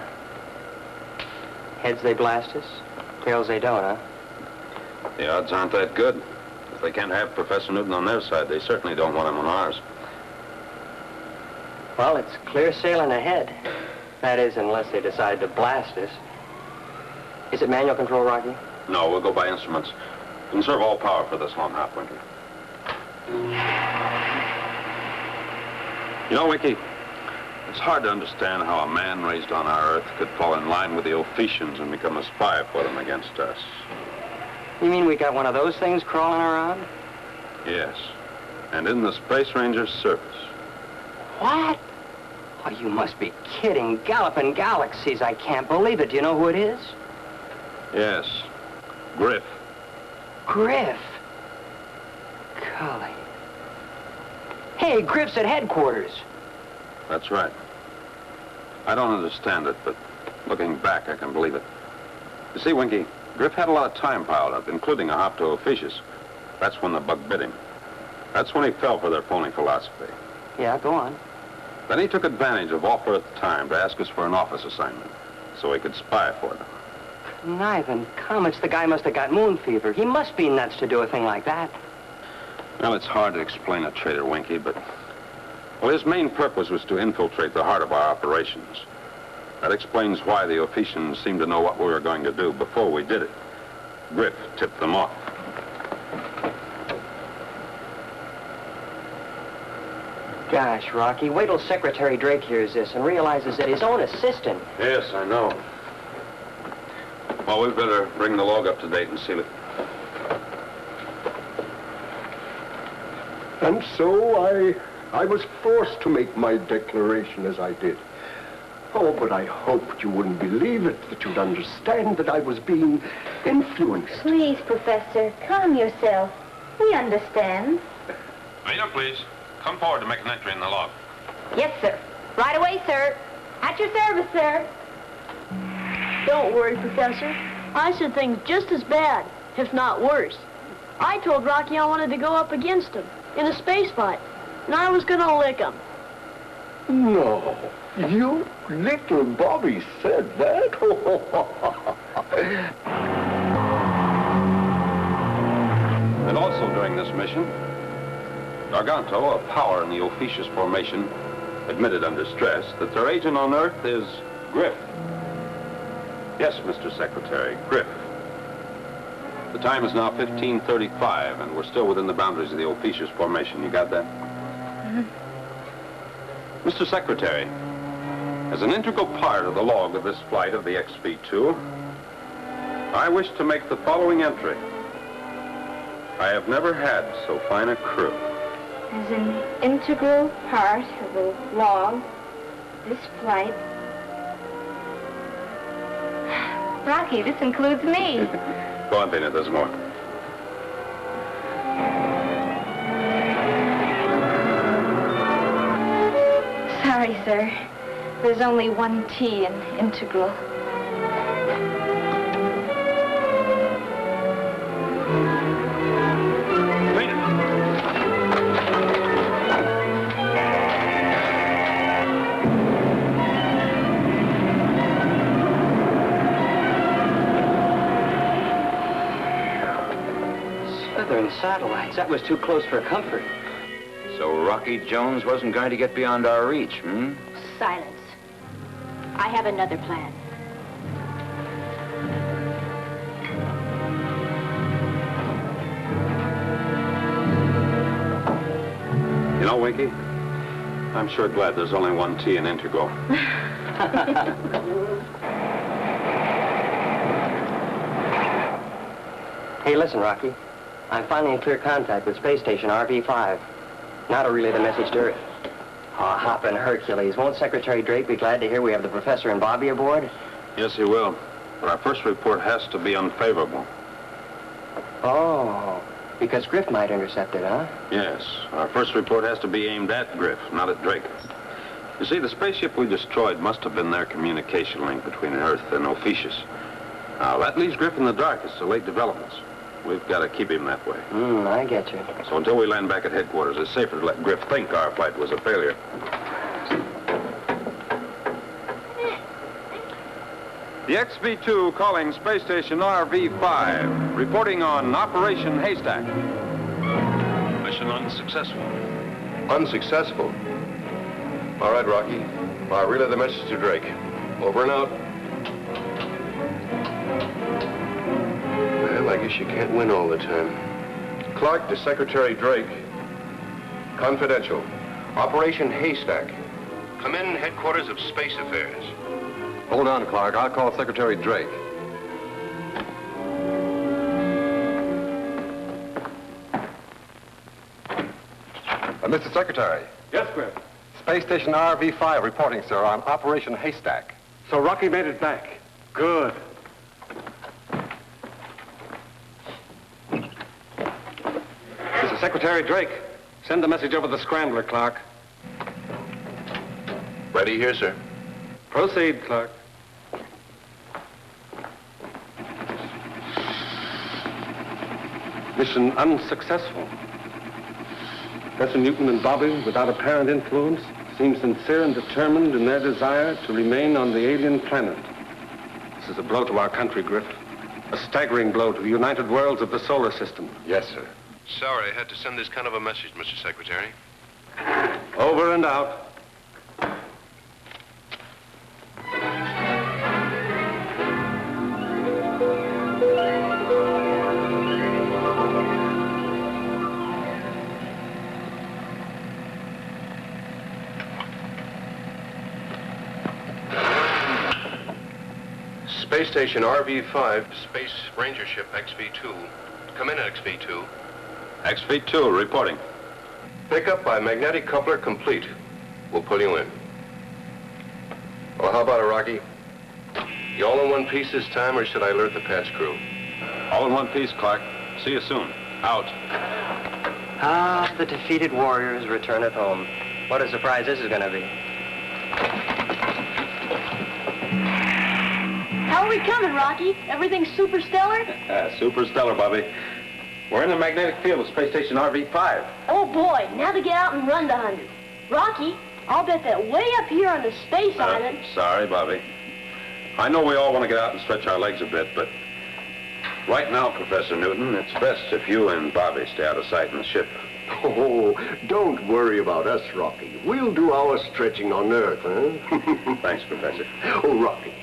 Heads they blast us, tails they don't, huh? The odds aren't that good. If they can't have Professor Newton on their side, they certainly don't want him on ours. Well, it's clear sailing ahead. That is, unless they decide to blast us. Is it manual control, Rocky? No, we'll go by instruments. Conserve all power for this long hop, Winky. You know, Winky, it's hard to understand how a man raised on our Earth could fall in line with the Ophicians and become a spy for them against us. You mean we got one of those things crawling around? Yes, and in the Space Ranger's service. What? Oh, you must be kidding. Galloping galaxies, I can't believe it. Do you know who it is? Yes, Griff. Griff? Golly. Hey, Griff's at headquarters. That's right. I don't understand it, but looking back, I can believe it. You see, Winky, Griff had a lot of time piled up, including a hop to Ophiuchus. That's when the bug bit him. That's when he fell for their phony philosophy. Yeah, go on. Then he took advantage of off-Earth time to ask us for an office assignment, so he could spy for them. Conniving comets, the guy must have got moon fever. He must be nuts to do a thing like that. Well, it's hard to explain a traitor, Winky, but... Well, his main purpose was to infiltrate the heart of our operations. That explains why the Ophicians seemed to know what we were going to do before we did it. Griff tipped them off. Gosh, Rocky, wait till Secretary Drake hears this and realizes that his own assistant... Yes, I know. Well, we'd better bring the log up to date and seal it. And so I was forced to make my declaration as I did. Oh, but I hoped you wouldn't believe it, that you'd understand that I was being influenced. Please, Professor, calm yourself. We understand. Vader, please. Come forward to make an entry in the log. Yes, sir. Right away, sir. At your service, sir. Don't worry, Professor. I said things just as bad, if not worse. I told Rocky I wanted to go up against him in a space fight, and I was gonna lick him. No, you little Bobby said that? And also during this mission, Garganto, a power in the Ophiuchus formation, admitted under stress that their agent on Earth is Griff. Yes, Mr. Secretary, Griff. The time is now 15:35, and we're still within the boundaries of the Ophiuchus formation. You got that? Mm-hmm. Mr. Secretary, as an integral part of the log of this flight of the XB-2, I wish to make the following entry. I have never had so fine a crew. As an integral part of the log, this flight... Rocky, this includes me. Go on, Dana, there's more. Sorry, sir. There's only one T in integral. Southern satellites. That was too close for comfort. So Rocky Jones wasn't going to get beyond our reach, hmm? Silence. I have another plan. You know, Winky, I'm sure glad there's only one T in integral. Hey, listen, Rocky. I'm finally in clear contact with space station RV-5. Now to relay the message to Earth. Oh, hoppin' Hercules. Won't Secretary Drake be glad to hear we have the Professor and Bobby aboard? Yes, he will. But our first report has to be unfavorable. Oh, because Griff might intercept it, huh? Yes. Our first report has to be aimed at Griff, not at Drake. You see, the spaceship we destroyed must have been their communication link between Earth and Ophiuchus. Now, that leaves Griff in the dark as to late developments. We've got to keep him that way. I get you. So until we land back at headquarters, it's safer to let Griff think our flight was a failure. The XB-2 calling Space Station RV-5, reporting on Operation Haystack. Mission unsuccessful. Unsuccessful? All right, Rocky. I'll relay the message to Drake. Over and out. Well, I guess you can't win all the time. Clark to Secretary Drake. Confidential. Operation Haystack. Come in, headquarters of Space Affairs. Hold on, Clark. I'll call Secretary Drake. Mr. Secretary. Yes, Griff. Space Station RV-5 reporting, sir, on Operation Haystack. So Rocky made it back. Good. This is Secretary Drake. Send the message over the scrambler, Clark. Ready here, sir. Proceed, Clark. Mission unsuccessful. Professor Newton and Bobby, without apparent influence, seem sincere and determined in their desire to remain on the alien planet. This is a blow to our country, Griff. A staggering blow to the united worlds of the solar system. Yes, sir. Sorry, I had to send this kind of a message, Mr. Secretary. Over and out. Space Station RV-5, Space Ranger Ship XV-2. Come in, XV-2. XV-2 reporting. Pickup by magnetic coupler complete. We'll pull you in. Well, how about it, Rocky? You all in one piece this time, or should I alert the patch crew? All in one piece, Clark. See you soon. Out. Ah, the defeated warriors return at home. What a surprise this is going to be. How are we coming, Rocky? Everything's super stellar? Super stellar, Bobby. We're in the magnetic field of Space Station RV-5. Oh, boy. Now to get out and run to 100. Rocky, I'll bet that way up here on the space island... Sorry, Bobby. I know we all want to get out and stretch our legs a bit, but right now, Professor Newton, it's best if you and Bobby stay out of sight in the ship. Oh, don't worry about us, Rocky. We'll do our stretching on Earth, huh? Thanks, Professor. Oh, Rocky,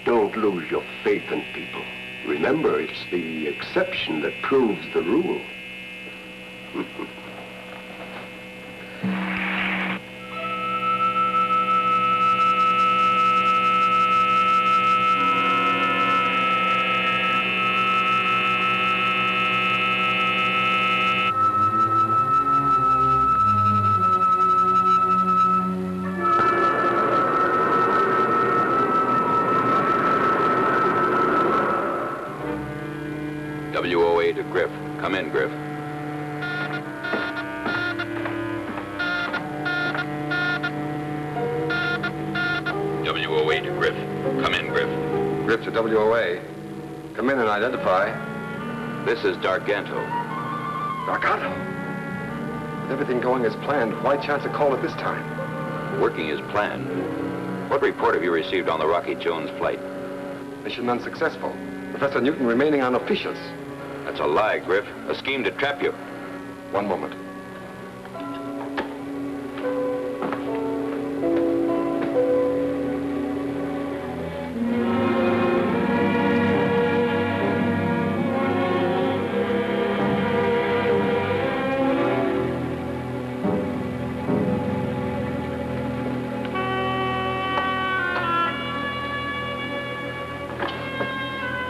don't lose your faith in people. Remember, it's the exception that proves the rule. WOA to Griff. Come in, Griff. WOA to Griff. Come in, Griff. Griff to WOA. Come in and identify. This is Darganto. Gargano. With everything going as planned, why chance a call at this time? Working as planned. What report have you received on the Rocky Jones flight? Mission unsuccessful. Professor Newton remaining on Ophiuchus. That's a lie, Griff. A scheme to trap you. One moment.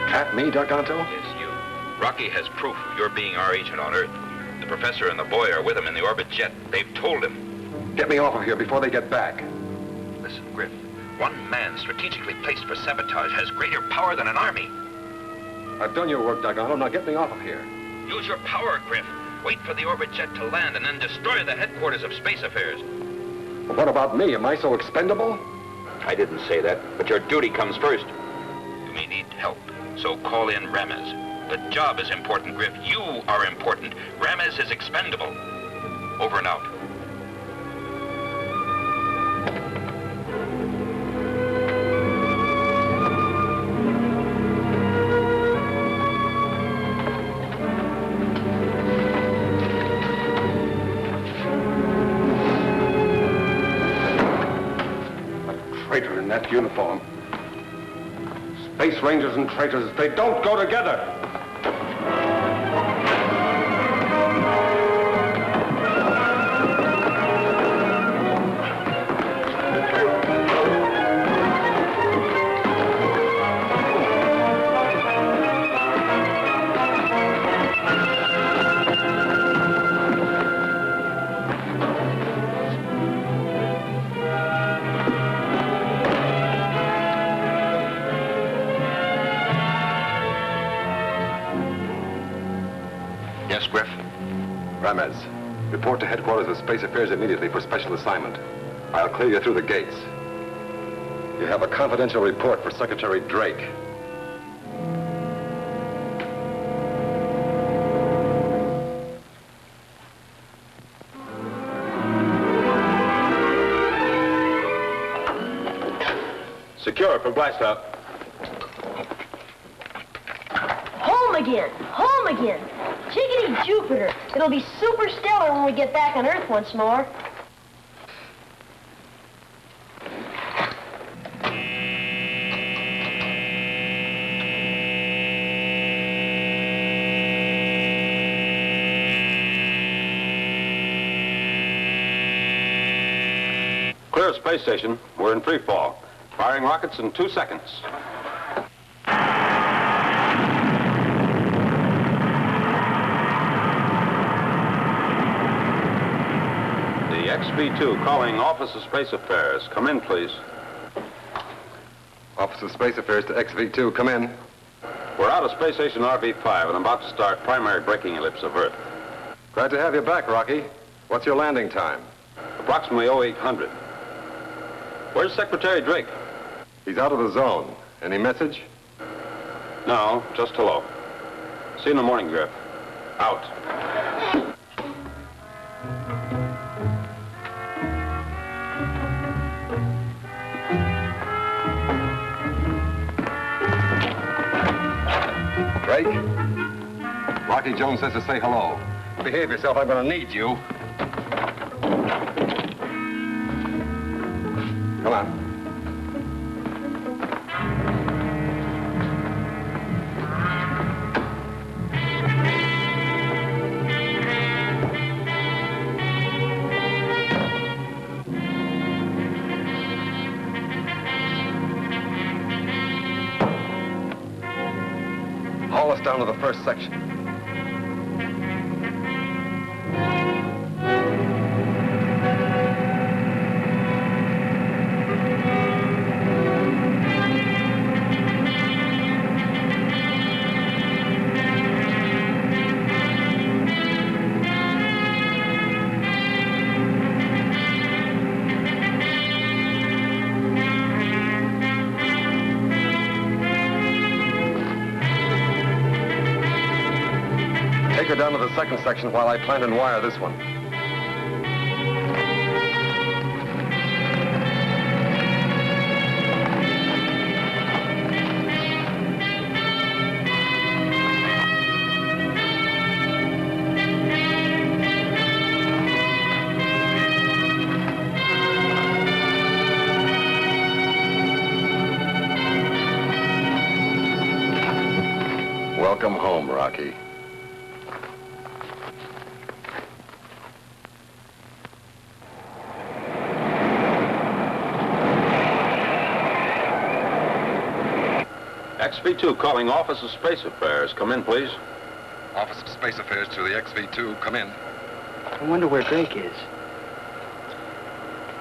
At me, Darganto? It's you. Rocky has proof of your being our agent on Earth. The professor and the boy are with him in the orbit jet. They've told him. Get me off of here before they get back. Listen, Griff. One man strategically placed for sabotage has greater power than an army. I've done your work, Darganto. Now get me off of here. Use your power, Griff. Wait for the orbit jet to land and then destroy the headquarters of Space Affairs. What about me? Am I so expendable? I didn't say that, but your duty comes first. You may need help, so call in Ramez. The job is important, Griff. You are important. Ramez is expendable. Over and out. Traitor in that uniform. Space Rangers and traitors, they don't go together. Yes, Griff? Ramez, report to headquarters of Space Affairs immediately for special assignment. I'll clear you through the gates. You have a confidential report for Secretary Drake. Secure for blast out. Home again! Home again! Chickadee Jupiter! It'll be super stellar when we get back on Earth once more. Clear space station. We're in free fall. Firing rockets in 2 seconds. The XV-2 calling Office of Space Affairs. Come in, please. Office of Space Affairs to XV-2, come in. We're out of Space Station RV-5 and about to start primary braking ellipse of Earth. Glad to have you back, Rocky. What's your landing time? Approximately 0800. Where's Secretary Drake? He's out of the zone. Any message? No, just hello. See you in the morning, Griff. Out. Drake? Rocky Jones says to say hello. Behave yourself, I'm gonna need you. Come on. Haul us down to the first section. Take her down to the second section while I plant and wire this one. Welcome home, Rocky. XV-2 calling Office of Space Affairs. Come in, please. Office of Space Affairs to the XV-2. Come in. I wonder where Drake is.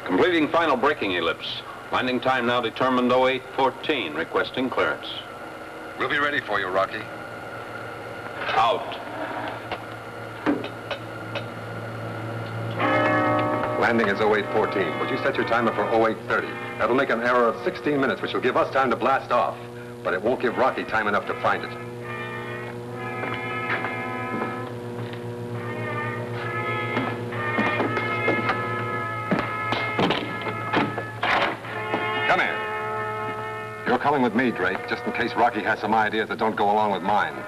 Completing final braking ellipse. Landing time now determined 0814. Requesting clearance. We'll be ready for you, Rocky. Out. Landing is 0814, but you set your timer for 0830. That'll make an error of 16 minutes, which will give us time to blast off. But it won't give Rocky time enough to find it. Come in. You're coming with me, Drake, just in case Rocky has some ideas that don't go along with mine.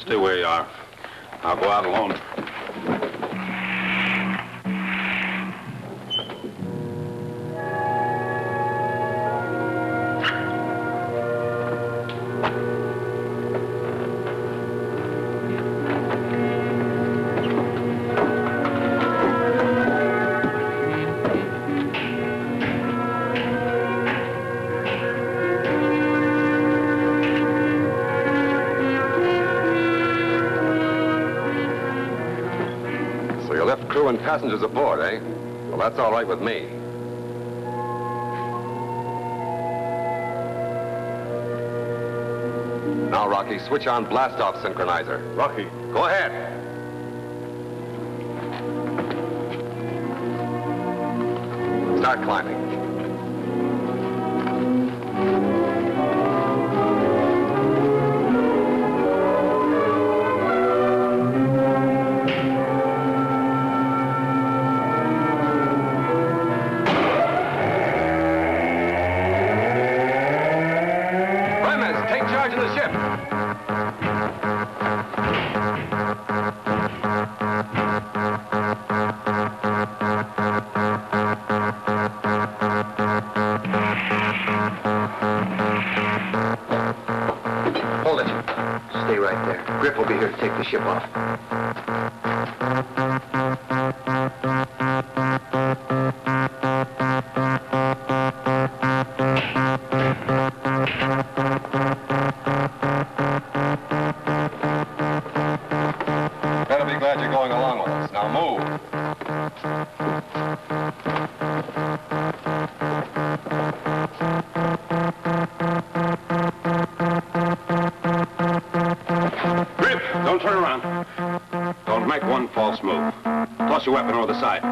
Stay where you are. I'll go out alone. Crew and passengers aboard, eh? Well, that's all right with me. Now, Rocky, switch on blast-off synchronizer. Rocky. Go ahead. Start climbing. Griff will be here to take the ship off. Better be glad you're going along with us. Now move. Don't turn around. Don't make one false move. Toss your weapon over the side.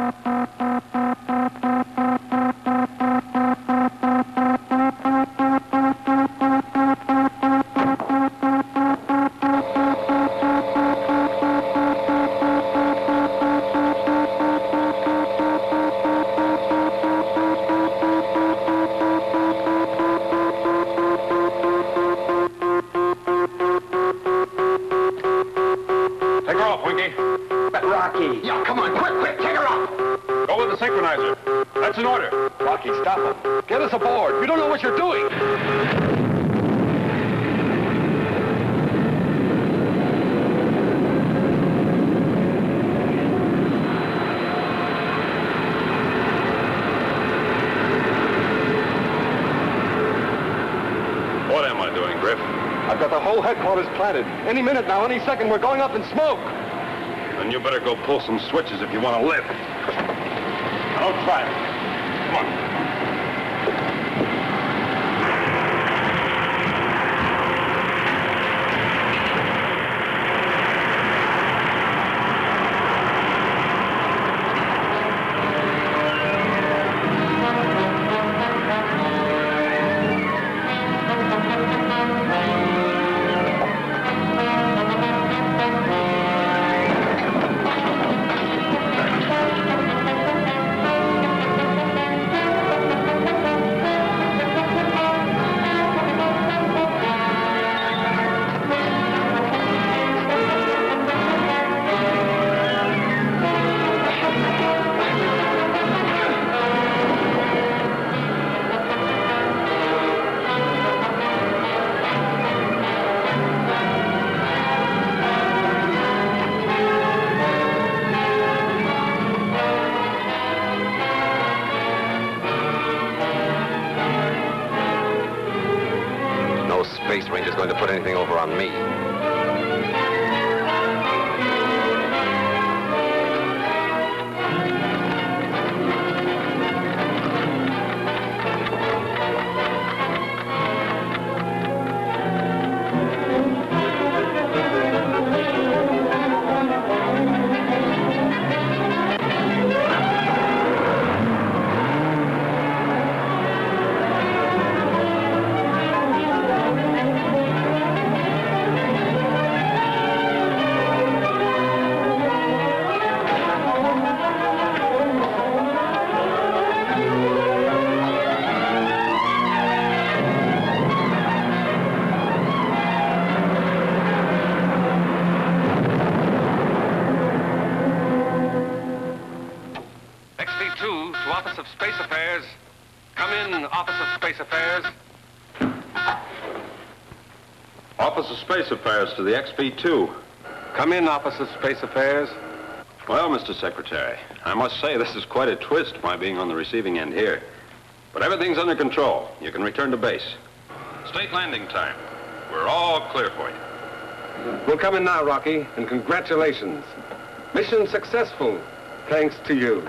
Rocky. Yeah, come on, quick, take her off. Go with the synchronizer. That's an order. Rocky, stop him. Get us aboard. You don't know what you're doing. What am I doing, Griff? I've got the whole headquarters planted. Any minute now, any second, we're going up in smoke. Then you better go pull some switches if you want to live. Now, don't try it. Come on. put anything over on me. Office of Space Affairs. Come in, Office of Space Affairs. Office of Space Affairs to the XB2. Come in, Office of Space Affairs. Well, Mr. Secretary, I must say this is quite a twist, my being on the receiving end here. But everything's under control. You can return to base. State landing time. We're all clear for you. We'll come in now, Rocky, and congratulations. Mission successful, thanks to you.